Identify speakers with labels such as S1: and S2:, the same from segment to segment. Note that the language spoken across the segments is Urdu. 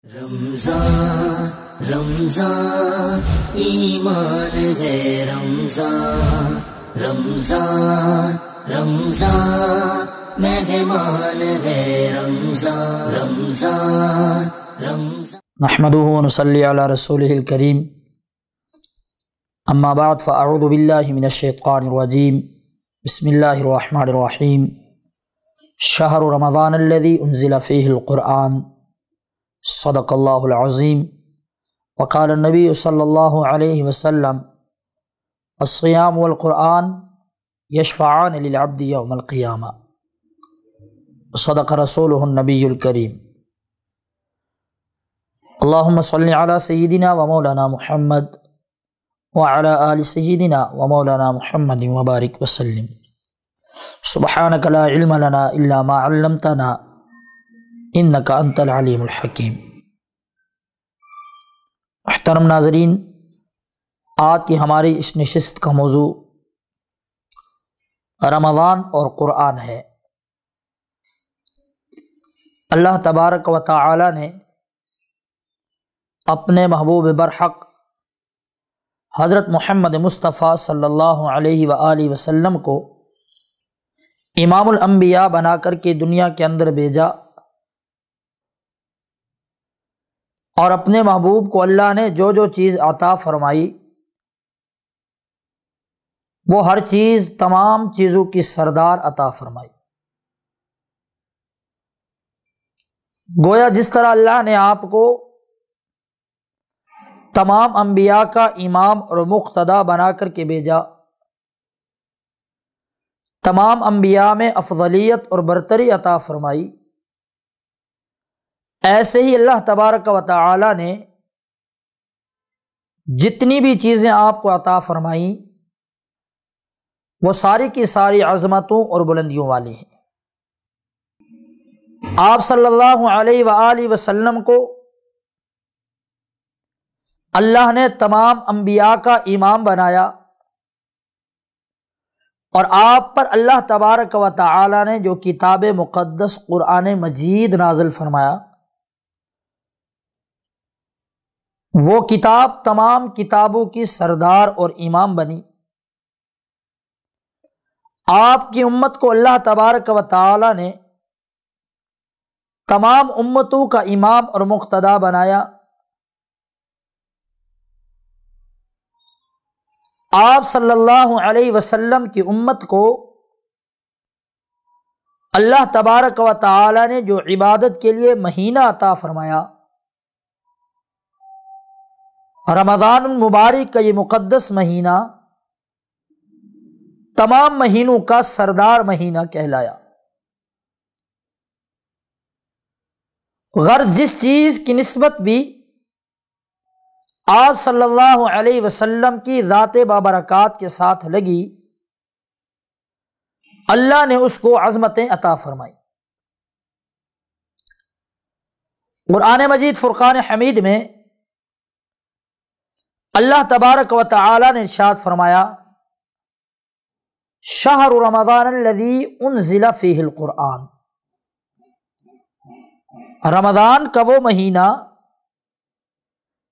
S1: رمضان رمضان ایمان ہے رمضان رمضان رمضان مہمان ہے رمضان رمضان رمضان
S2: نحمده ونصلي على رسوله الكريم اما بعد فاعوذ بالله من الشيطان الرجيم بسم الله الرحمن الرحيم شهر رمضان الذي انزل فيه القرآن صدق اللہ العظیم وقال النبی صلی اللہ علیہ وسلم الصیام والقرآن یشفعان للعبد یوم القیامہ صدق رسولہ النبی الکریم اللہم صلی علی سیدنا و مولانا محمد وعلی آل سیدنا و مولانا محمد وبارک وسلم سبحانک لا علم لنا الا ما علمتنا انک انت العلیم الحکیم۔ محترم ناظرین، آج کی ہماری اس نشست کا موضوع رمضان اور قرآن ہے۔ اللہ تبارک و تعالی نے اپنے محبوب برحق حضرت محمد مصطفیٰ صلی اللہ علیہ وآلہ وسلم کو امام الانبیاء بنا کر کے دنیا کے اندر بھیجا، اور اپنے محبوب کو اللہ نے جو جو چیز عطا فرمائی وہ ہر چیز تمام چیزوں کی سردار عطا فرمائی۔ گویا جس طرح اللہ نے آپ کو تمام انبیاء کا امام اور مقتدا بنا کر کے بھیجا، تمام انبیاء میں افضلیت اور برتری عطا فرمائی، ایسے ہی اللہ تبارک و تعالی نے جتنی بھی چیزیں آپ کو عطا فرمائیں وہ ساری کی ساری عظمتوں اور بلندیوں والی ہیں۔ آپ صلی اللہ علیہ وآلہ وسلم کو اللہ نے تمام انبیاء کا امام بنایا، اور آپ پر اللہ تبارک و تعالی نے جو کتاب مقدس قرآن مجید نازل فرمایا، وہ کتاب تمام کتابوں کی سردار اور امام بنی۔ آپ کی امت کو اللہ تبارک و تعالی نے تمام امتوں کا امام اور مقتدا بنایا۔ آپ صلی اللہ علیہ وسلم کی امت کو اللہ تبارک و تعالی نے جو عبادت کے لیے مہینہ عطا فرمایا، رمضان المبارک کا یہ مقدس مہینہ تمام مہینوں کا سردار مہینہ کہلایا۔ غرض جس چیز کی نسبت بھی آپ صلی اللہ علیہ وسلم کی ذات بابرکات کے ساتھ لگی، اللہ نے اس کو عظمتیں عطا فرمائی۔ قرآن مجید فرقان حمید میں اللہ تبارک و تعالی نے ارشاد فرمایا، شہر رمضان الذی انزل فیہ القرآن، رمضان کا وہ مہینہ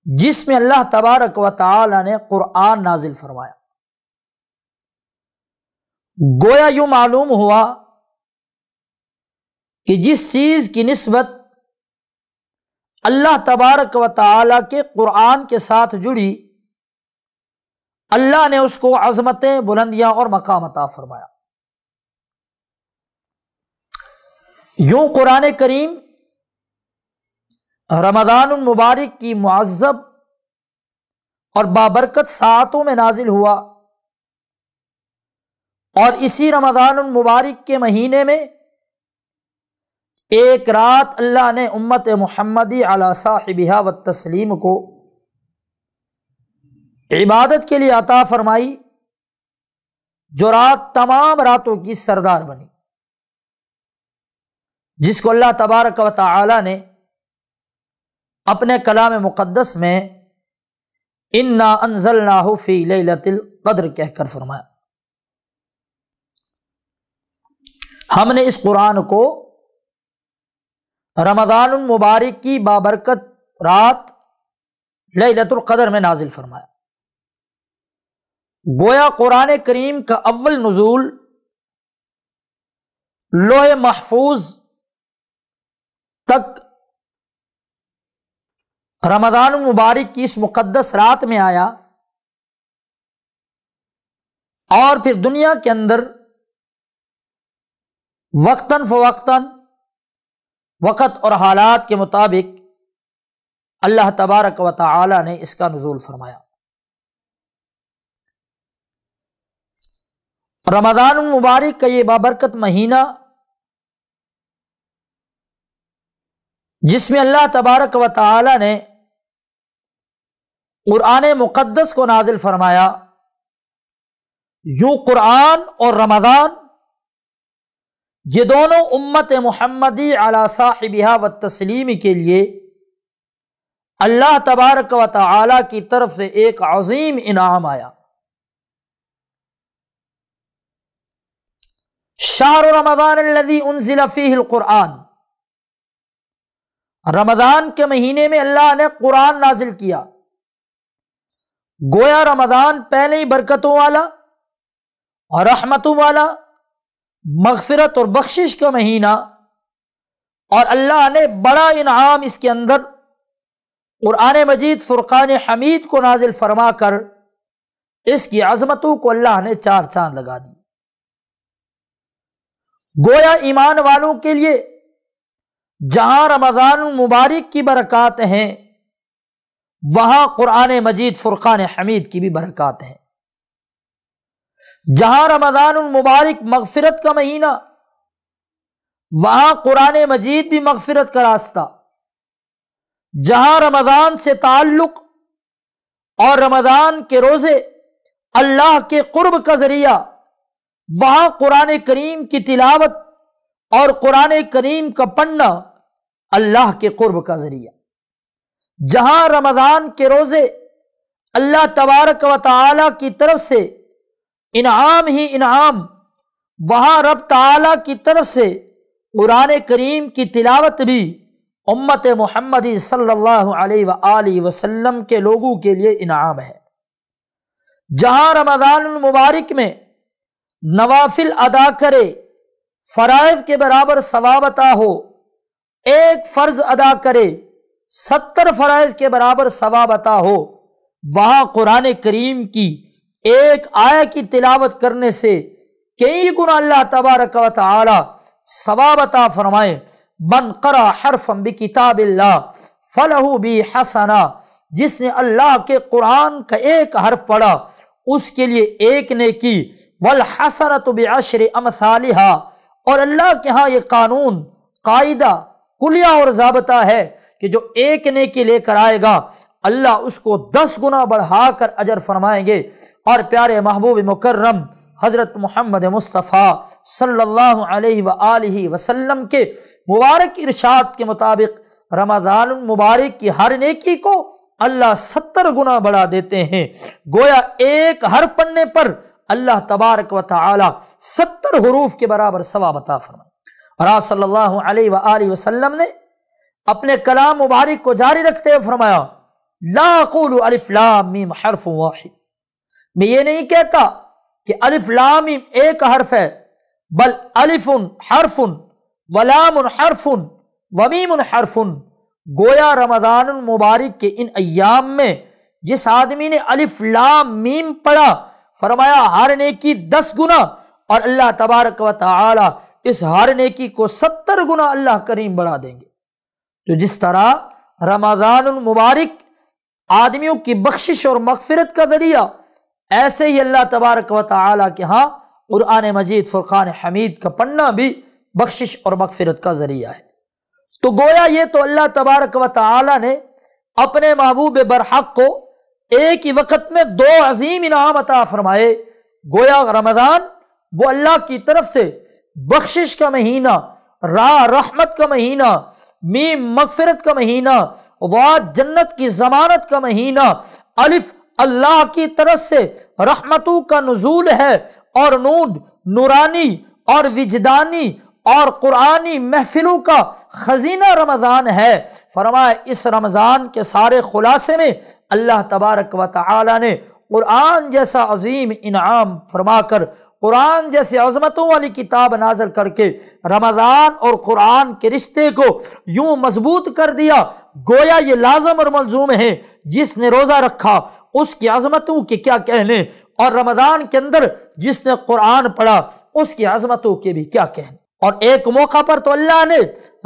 S2: جس میں اللہ تبارک و تعالی نے قرآن نازل فرمایا۔ گویا یوں معلوم ہوا کہ جس چیز کی نسبت اللہ تبارک و تعالی کے قرآن کے ساتھ جڑی، اللہ نے اس کو عظمتیں، بلندیاں اور مقام عطا فرمایا۔ یوں قرآن کریم رمضان المبارک کی معذب اور بابرکت ساعتوں میں نازل ہوا، اور اسی رمضان المبارک کے مہینے میں ایک رات اللہ نے امت محمدی علی صاحبہا والتسلیم کو عبادت کے لیے عطا فرمائی، جو رات تمام راتوں کی سردار بنی، جس کو اللہ تبارک و تعالی نے اپنے کلام مقدس میں انا انزلناہ فی لیلۃ القدر کہہ کر فرمایا۔ ہم نے اس قرآن کو رمضان المبارک کی بابرکت رات لیلۃ القدر میں نازل فرمایا۔ گویا قرآن کریم کا اول نزول لوح محفوظ تک رمضان المبارک کی اس مقدس رات میں آیا، اور پھر دنیا کے اندر وقتاً فوقتاً وقت اور حالات کے مطابق اللہ تبارک و تعالی نے اس کا نزول فرمایا۔ رمضان المبارک کا یہ بابرکت مہینہ، جس میں اللہ تبارک و تعالی نے قرآن مقدس کو نازل فرمایا، یوں قرآن اور رمضان یہ دونوں امت محمدی علی صاحبہا والتسلیم کے لیے اللہ تبارک و تعالی کی طرف سے ایک عظیم انعام آیا۔ شہر رمضان الذی انزل فیہ القرآن، رمضان کے مہینے میں اللہ نے قرآن نازل کیا۔ گویا رمضان پہلے ہی برکتوں والا اور رحمتوں والا، مغفرت اور بخشش کا مہینہ، اور اللہ نے بڑا انعام اس کے اندر قرآن مجید فرقان حمید کو نازل فرما کر اس کی عظمتوں کو اللہ نے چار چاند لگا دی۔ گویا ایمان والوں کے لیے جہاں رمضان المبارک کی برکات ہیں، وہاں قرآن مجید فرقان حمید کی بھی برکات ہیں۔ جہاں رمضان المبارک مغفرت کا مہینہ، وہاں قرآن مجید بھی مغفرت کا راستہ۔ جہاں رمضان سے تعلق اور رمضان کے روزے اللہ کے قرب کا ذریعہ، وہاں قرآن کریم کی تلاوت اور قرآن کریم کا پڑھنا اللہ کے قرب کا ذریعہ۔ جہاں رمضان کے روزے اللہ تبارک و تعالی کی طرف سے انعام ہی انعام، وہاں رب تعالی کی طرف سے قرآن کریم کی تلاوت بھی امت محمدی صلی اللہ علیہ وآلہ وسلم کے لوگوں کے لیے انعام ہے۔ جہاں رمضان المبارک میں نوافل ادا کرے فرائض کے برابر ثواب عطا ہو، ایک فرض ادا کرے 70 فرائض کے برابر ثواب عطا ہو، وہاں قرآن کریم کی ایک آیت کی تلاوت کرنے سے کئی گنا اللہ تبارک و تعالی ثواب عطا فرمائے۔ من قرأ حرفا بکتاب اللہ فلہ بہ حسنہ، جس نے اللہ کے قرآن کا ایک حرف پڑھا اس کے لیے ایک نیکی، والحسنۃ بعشر امثالہا، اور اللہ کے ہاں یہ قانون، قاعدہ، کلیہ اور ضابطہ ہے کہ جو ایک نیکی لے کر آئے گا اللہ اس کو 10 گنا بڑھا کر اجر فرمائیں گے۔ اور پیارے محبوب مکرم حضرت محمد مصطفیٰ صلی اللہ علیہ وآلہ وسلم کے مبارک ارشاد کے مطابق رمضان المبارک کی ہر نیکی کو اللہ 70 گنا بڑھا دیتے ہیں۔ گویا ایک حرف پڑھنے پر اللہ تبارک و تعالی 70 حروف کے برابر ثواب عطا فرمائے۔ اور آپ صلی اللہ علیہ وآلہ وسلم نے اپنے کلام مبارک کو جاری رکھتے ہوئے فرمایا، لا اقول الف لام میم حرف واحد، میں یہ نہیں کہتا کہ الف لام میم ایک حرف ہے، بل الف حرف ولام حرف ومیم حرف۔ گویا رمضان المبارک کے ان ایام میں جس آدمی نے الف لام میم پڑھا، فرمایا ہر نیکی 10 گنا، اور اللہ تبارک و تعالی اس ہر نیکی کو 70 گنا اللہ کریم بڑھا دیں گے۔ تو جس طرح رمضان المبارک آدمیوں کی بخشش اور مغفرت کا ذریعہ، ایسے ہی اللہ تبارک و تعالی کے ہاں قرآن مجید فرقان حمید کا پڑھنا بھی بخشش اور مغفرت کا ذریعہ ہے۔ تو گویا یہ تو اللہ تبارک و تعالی نے اپنے محبوب برحق کو ایک ہی وقت میں 2 عظیم انعام عطا فرمائے۔ گویا رمضان وہ اللہ کی طرف سے بخشش کا مہینہ، رحمت کا مہینہ، میم مغفرت کا مہینہ، ضاد جنت کی ضمانت کا مہینہ، الف اللہ کی طرف سے رحمتوں کا نزول ہے، اور نون نورانی اور وجدانی اور قرآنی محفلوں کا خزینہ رمضان ہے۔ فرمایا اس رمضان کے سارے خلاصے میں اللہ تبارک و تعالی نے قرآن جیسا عظیم انعام فرما کر، قرآن جیسے عظمتوں والی کتاب نازل کر کے رمضان اور قرآن کے رشتے کو یوں مضبوط کر دیا گویا یہ لازم اور ملزوم ہے، جس نے روزہ رکھا اس کی عظمتوں کے کیا کہنے، اور رمضان کے اندر جس نے قرآن پڑھا اس کی عظمتوں کے بھی کیا کہنے۔ اور ایک موقع پر تو اللہ نے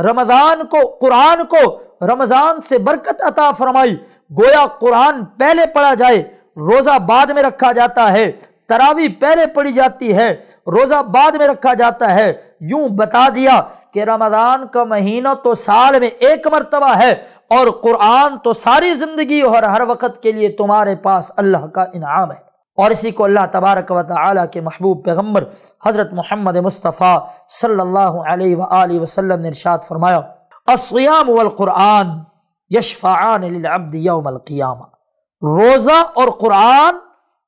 S2: رمضان کو، قرآن کو رمضان سے برکت عطا فرمائی، گویا قرآن پہلے پڑھا جائے، روزہ بعد میں رکھا جاتا ہے، تراویح پہلے پڑھی جاتی ہے، روزہ بعد میں رکھا جاتا ہے۔ یوں بتا دیا کہ رمضان کا مہینہ تو سال میں ایک مرتبہ ہے، اور قرآن تو ساری زندگی اور ہر وقت کے لیے تمہارے پاس اللہ کا انعام ہے۔ اور اسی کو اللہ تبارک و تعالی کے محبوب پیغمبر حضرت محمد مصطفیٰ صلی اللہ علیہ وآلہ وسلم نے ارشاد فرمایا، الصیام والقرآن یشفعان للعبد یوم القیامہ۔ روزہ اور قرآن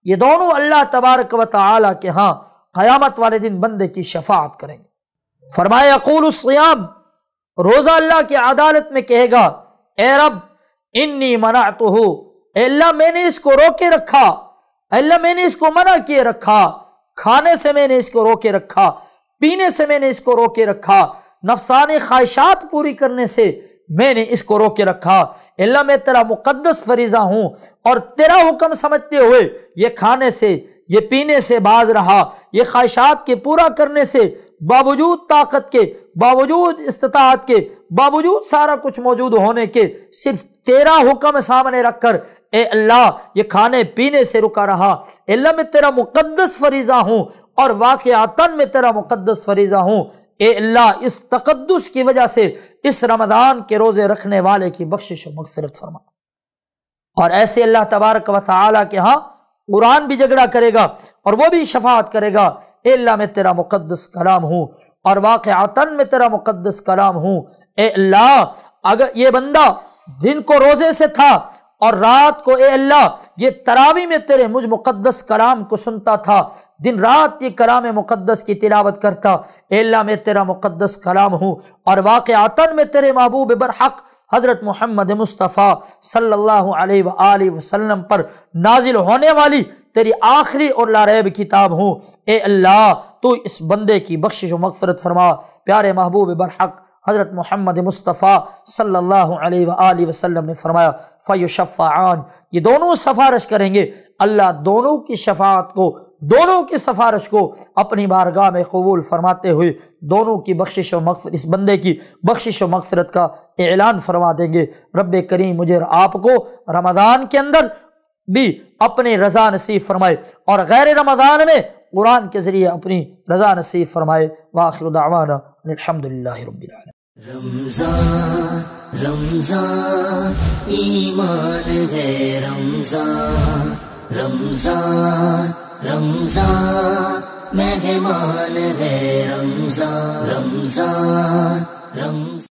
S2: یہ دونوں اللہ تبارک و تعالی کے ہاں قیامت والے دن بندے کی شفاعت کریں گے۔ فرمایا یقول الصیام، روزہ اللہ کی عدالت میں کہے گا، اے رب انی منعتہ، اے اللہ میں نے اس کو روکے رکھا، اے اللہ میں نے اس کو منع کیے رکھا، کھانے سے میں نے اس کو روکے رکھا، پینے سے میں نے اس کو روکے رکھا، نفسانی خواہشات پوری کرنے سے میں نے اس کو روکے رکھا۔ اے اللہ میں تیرا مقدس فریضہ ہوں اور تیرا حکم سمجھتے ہوئے یہ کھانے سے، یہ پینے سے باز رہا، یہ خواہشات کے پورا کرنے سے باوجود طاقت کے، باوجود استطاعت کے، باوجود سارا کچھ موجود ہونے کے، صرف تیرا حکم سامنے رکھ کر اے اللہ یہ کھانے پینے سے رکا رہا۔ اے اللہ میں تیرا مقدس فریضہ ہوں اور واقعاتاً میں تیرا مقدس فریضہ ہوں، اے اللہ اس تقدس کی وجہ سے اس رمضان کے روزے رکھنے والے کی بخشش و مغفرت فرما۔ اور ایسے اللہ تبارک و تعالی کے ہاں قرآن بھی جھگڑا کرے گا اور وہ بھی شفاعت کرے گا، اے اللہ میں تیرا مقدس کلام ہوں اور واقعاتاً میں تیرا مقدس کلام ہوں۔ اے اللہ اگر یہ بندہ دن کو روزے سے تھا اور رات کو اے اللہ یہ تراویح میں تیرے مجھ مقدس کلام کو سنتا تھا، دن رات یہ کلام مقدس کی تلاوت کرتا، اے اللہ میں تیرا مقدس کلام ہوں اور واقعاتاً میں تیرے محبوب برحق حضرت محمد مصطفیٰ صلی اللہ علیہ وآلہ وسلم پر نازل ہونے والی تیری آخری اور لا ریب کتاب ہوں۔ اے اللہ تو اس بندے کی بخشش و مغفرت فرما۔ پیارے محبوب برحق حضرت محمد مصطفیٰ صلی اللہ علیہ وآلہ وسلم نے فرمایا فیشفعان، یہ دونوں سفارش کریں گے، اللہ دونوں کی شفاعت کو، دونوں کی سفارش کو اپنی بارگاہ میں قبول فرماتے ہوئے دونوں کی بخشش و مغفرت، اس بندے کی بخشش و مغفرت کا اعلان فرما دیں گے۔ رب کریم مجھے اور آپ کو رمضان کے اندر بھی اپنی رضا نصیب فرمائے اور غیر رمضان میں قرآن کے ذریعے اپنی رضا نصیب فرمائے۔ وآخر دعوانا الحمدللہ رب العالمین۔
S1: رمضان رمضان ایمان ہے، رمضان رمضان رمضان مہمان ہے، رمضان رمضان رمضان